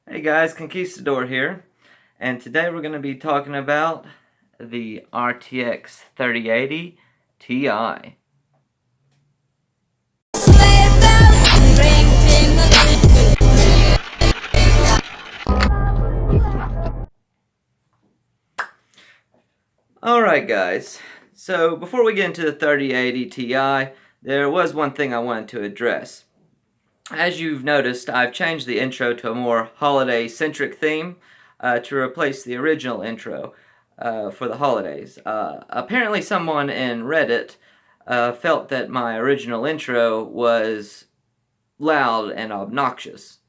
Hey guys, Conquistador here, and today we're going to be talking about the RTX 3080 Ti. Alright guys, so before we get into the 3080 Ti, there was one thing I wanted to address. As you've noticed, I've changed the intro to a more holiday-centric theme to replace the original intro for the holidays. Apparently someone in Reddit felt that my original intro was loud and obnoxious.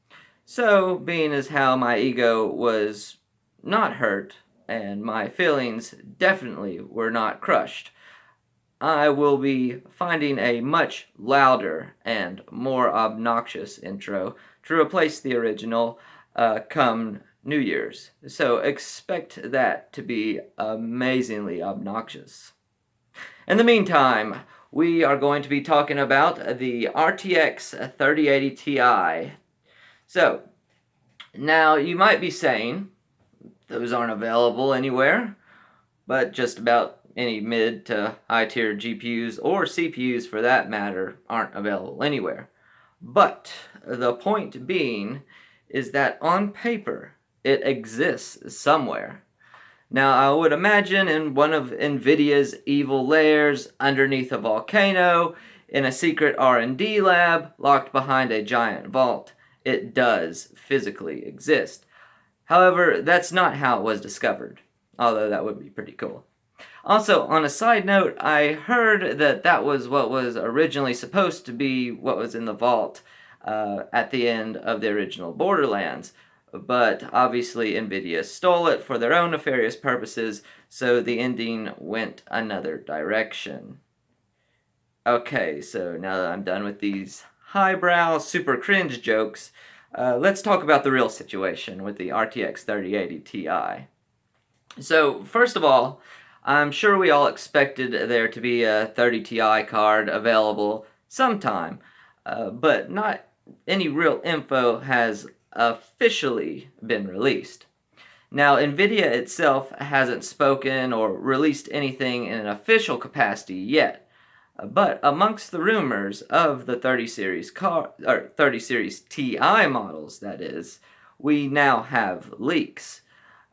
So, being as how my ego was not hurt and my feelings definitely were not crushed, I will be finding a much louder and more obnoxious intro to replace the original come New Year's. So expect that to be amazingly obnoxious. In the meantime, we are going to be talking about the RTX 3080 Ti. So, now you might be saying, those aren't available anywhere, but just about any mid to high tier GPUs or CPUs for that matter aren't available anywhere. But the point being is that on paper it exists somewhere. Now I would imagine in one of Nvidia's evil lairs underneath a volcano, in a secret R&D lab locked behind a giant vault, it does physically exist. However, that's not how it was discovered, although that would be pretty cool. Also, on a side note, I heard that that was what was originally supposed to be what was in the vault at the end of the original Borderlands, but obviously Nvidia stole it for their own nefarious purposes, so the ending went another direction. Okay, so now that I'm done with these highbrow, super cringe jokes, let's talk about the real situation with the RTX 3080 Ti. So, first of all, I'm sure we all expected there to be a 30 Ti card available sometime, but not any real info has officially been released. Now, Nvidia itself hasn't spoken or released anything in an official capacity yet, but amongst the rumors of the 30 series 30 series Ti models, that is, we now have leaks.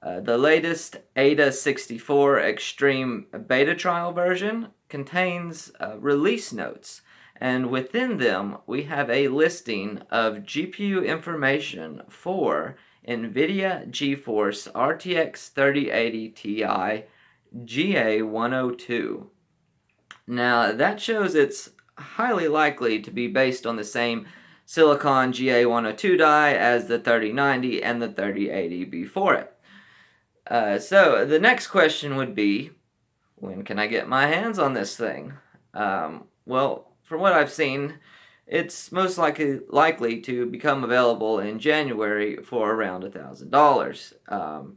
The latest Ada 64 Extreme beta trial version contains release notes, and within them we have a listing of GPU information for Nvidia GeForce RTX 3080 Ti GA102. Now that shows it's highly likely to be based on the same silicon GA102 die as the 3090 and the 3080 before it. So the next question would be, when can I get my hands on this thing? Well, from what I've seen, it's most likely to become available in January for around $1,000,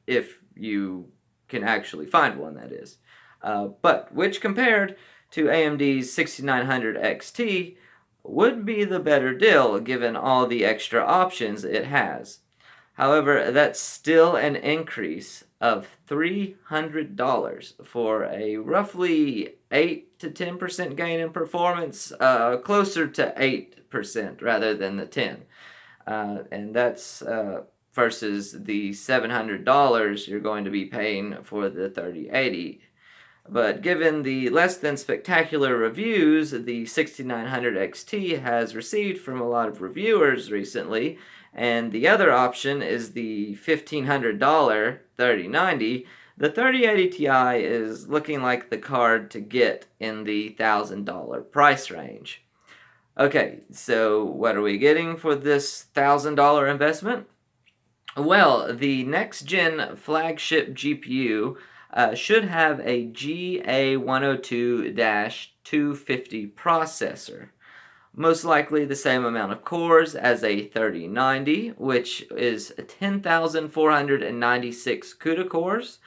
if you can actually find one, that is. But which compared to AMD's 6900 XT would be the better deal given all the extra options it has. However, that's still an increase of $300 for a roughly 8 to 10% gain in performance, closer to 8% rather than the 10. And that's versus the $700 you're going to be paying for the 3080. But given the less than spectacular reviews the 6900 XT has received from a lot of reviewers recently, and the other option is the $1,500 3090, the 3080 Ti is looking like the card to get in the $1,000 price range. Okay, so what are we getting for this $1,000 investment? Well, the next-gen flagship GPU should have a GA102-250 processor. Most likely the same amount of cores as a 3090, which is 10,496 CUDA cores.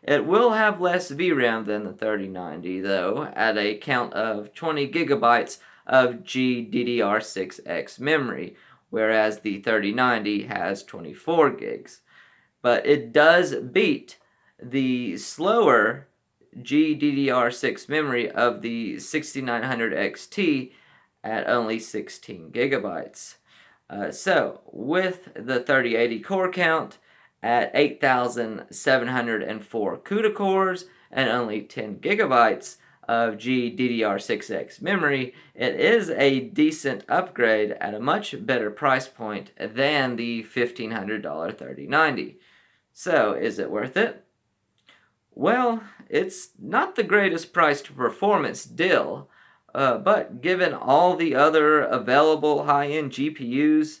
It will have less VRAM than the 3090, though, at a count of 20 gigabytes of GDDR6X memory, whereas the 3090 has 24 gigs. But it does beat the slower GDDR6 memory of the 6900 XT at only 16 gigabytes. So, with the 3080 core count at 8,704 CUDA cores and only 10 gigabytes of GDDR6X memory, it is a decent upgrade at a much better price point than the $1,500 3090. So, is it worth it? Well, it's not the greatest price to performance deal, but given all the other available high-end GPUs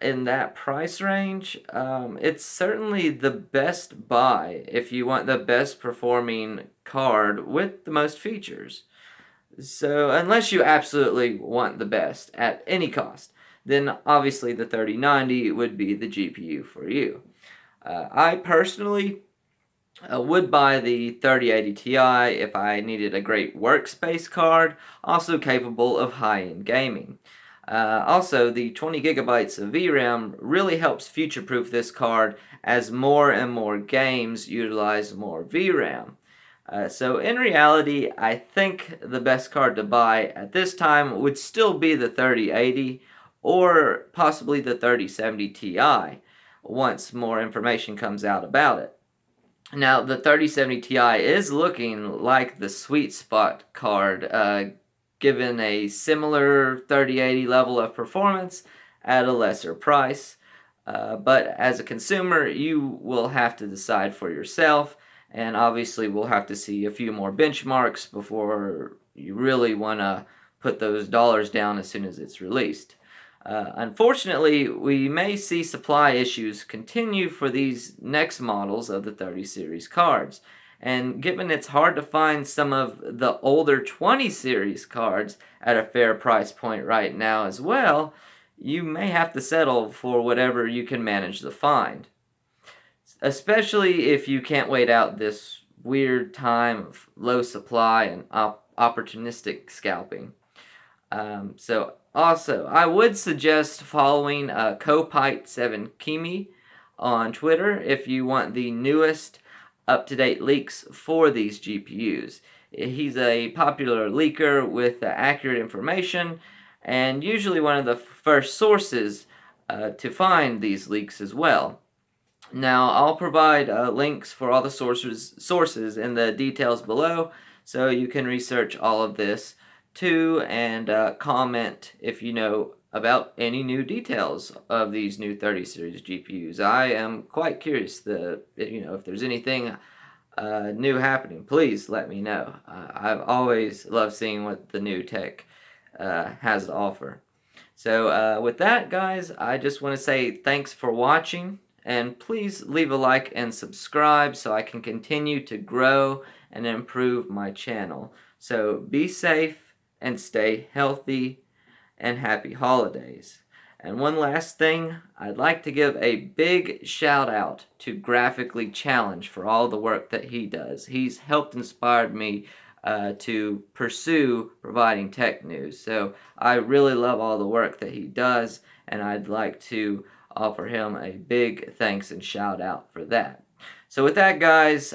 in that price range, it's certainly the best buy if you want the best performing card with the most features. So, unless you absolutely want the best at any cost, then obviously the 3090 would be the GPU for you. I personally would buy the 3080 Ti if I needed a great workspace card, also capable of high-end gaming. Also, the 20 gigabytes of VRAM really helps future-proof this card as more and more games utilize more VRAM. So in reality, I think the best card to buy at this time would still be the 3080 or possibly the 3070 Ti once more information comes out about it. Now, the 3070 Ti is looking like the sweet spot card, given a similar 3080 level of performance at a lesser price. But as a consumer, you will have to decide for yourself, and obviously we'll have to see a few more benchmarks before you really want to put those dollars down as soon as it's released. Unfortunately, we may see supply issues continue for these next models of the 30 series cards. And given it's hard to find some of the older 20 series cards at a fair price point right now as well, you may have to settle for whatever you can manage to find. Especially if you can't wait out this weird time of low supply and opportunistic scalping. Also, I would suggest following Copite7Kimi on Twitter if you want the newest up-to-date leaks for these GPUs. He's a popular leaker with accurate information and usually one of the first sources to find these leaks as well. Now, I'll provide links for all the sources in the details below, so you can research all of this too, and comment if you know about any new details of these new 30 series GPUs. I am quite curious if there's anything new happening. Please let me know. I've always loved seeing what the new tech has to offer. So with that, guys, I just want to say thanks for watching, and please leave a like and subscribe so I can continue to grow and improve my channel. So be safe and stay healthy, and happy holidays. And one last thing, I'd like to give a big shout out to Graphically Challenged for all the work that he does. He's helped inspire me to pursue providing tech news. So I really love all the work that he does, and I'd like to offer him a big thanks and shout out for that. So with that, guys,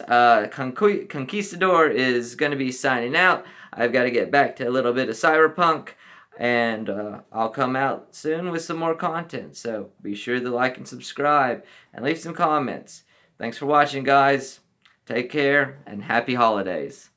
Conquistador is going to be signing out. I've got to get back to a little bit of Cyberpunk, and I'll come out soon with some more content. So be sure to like and subscribe, and leave some comments. Thanks for watching, guys. Take care, and happy holidays.